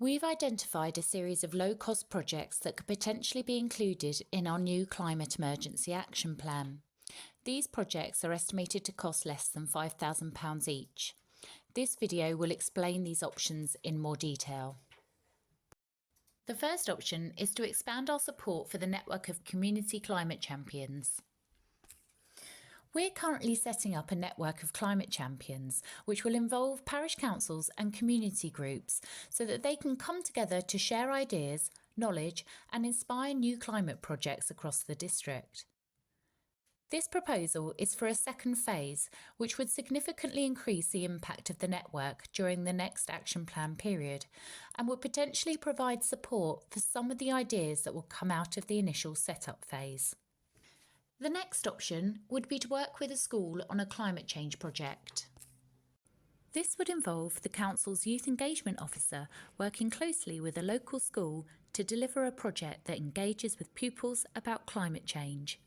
We've identified a series of low-cost projects that could potentially be included in our new Climate Emergency Action Plan. These projects are estimated to cost less than £5,000 each. This video will explain these options in more detail. The first option is to expand our support for the network of community climate champions. We're currently setting up a network of climate champions, which will involve parish councils and community groups so that they can come together to share ideas, knowledge, and inspire new climate projects across the district. This proposal is for a second phase, which would significantly increase the impact of the network during the next action plan period and would potentially provide support for some of the ideas that will come out of the initial setup phase. The next option would be to work with a school on a climate change project. This would involve the Council's Youth Engagement Officer working closely with a local school to deliver a project that engages with pupils about climate change.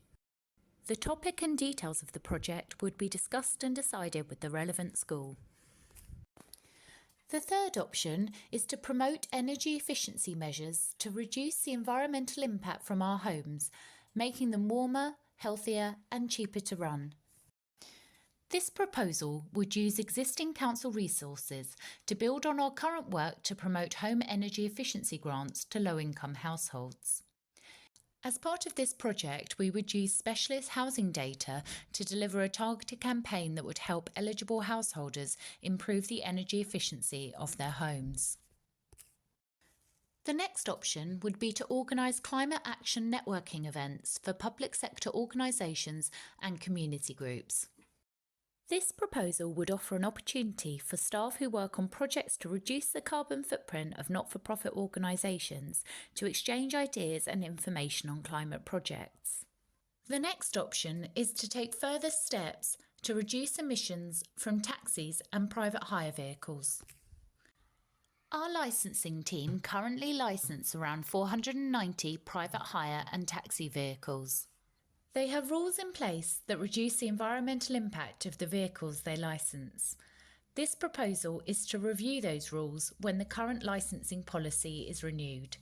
The topic and details of the project would be discussed and decided with the relevant school. The third option is to promote energy efficiency measures to reduce the environmental impact from our homes, making them warmer, healthier and cheaper to run. This proposal would use existing council resources to build on our current work to promote home energy efficiency grants to low-income households. As part of this project, we would use specialist housing data to deliver a targeted campaign that would help eligible householders improve the energy efficiency of their homes. The next option would be to organise climate action networking events for public sector organisations and community groups. This proposal would offer an opportunity for staff who work on projects to reduce the carbon footprint of not-for-profit organisations to exchange ideas and information on climate projects. The next option is to take further steps to reduce emissions from taxis and private hire vehicles. Our licensing team currently license around 490 private hire and taxi vehicles. They have rules in place that reduce the environmental impact of the vehicles they license. This proposal is to review those rules when the current licensing policy is renewed.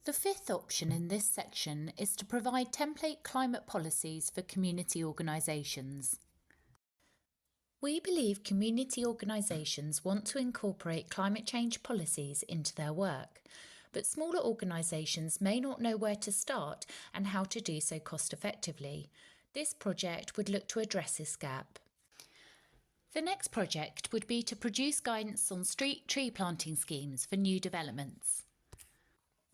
The fifth option in this section is to provide template climate policies for community organisations. We believe community organisations want to incorporate climate change policies into their work, but smaller organisations may not know where to start and how to do so cost effectively. This project would look to address this gap. The next project would be to produce guidance on street tree planting schemes for new developments.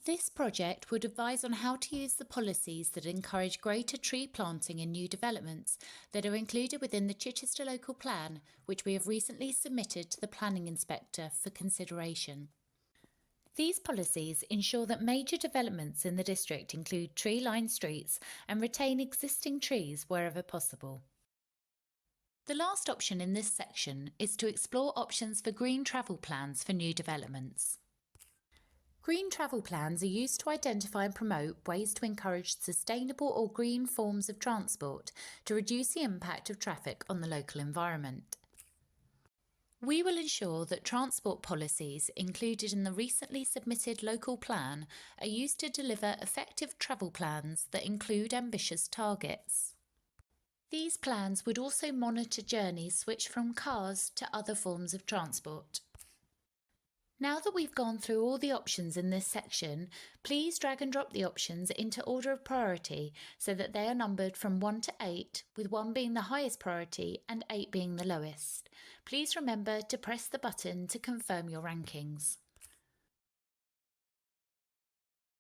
This project would advise on how to use the policies that encourage greater tree planting in new developments that are included within the Chichester Local Plan, which we have recently submitted to the Planning Inspector for consideration. These policies ensure that major developments in the district include tree-lined streets and retain existing trees wherever possible. The last option in this section is to explore options for green travel plans for new developments. Green travel plans are used to identify and promote ways to encourage sustainable or green forms of transport to reduce the impact of traffic on the local environment. We will ensure that transport policies included in the recently submitted local plan are used to deliver effective travel plans that include ambitious targets. These plans would also monitor journeys switched from cars to other forms of transport. Now that we've gone through all the options in this section, please drag and drop the options into order of priority so that they are numbered from 1 to 8, with 1 being the highest priority and 8 being the lowest. Please remember to press the button to confirm your rankings.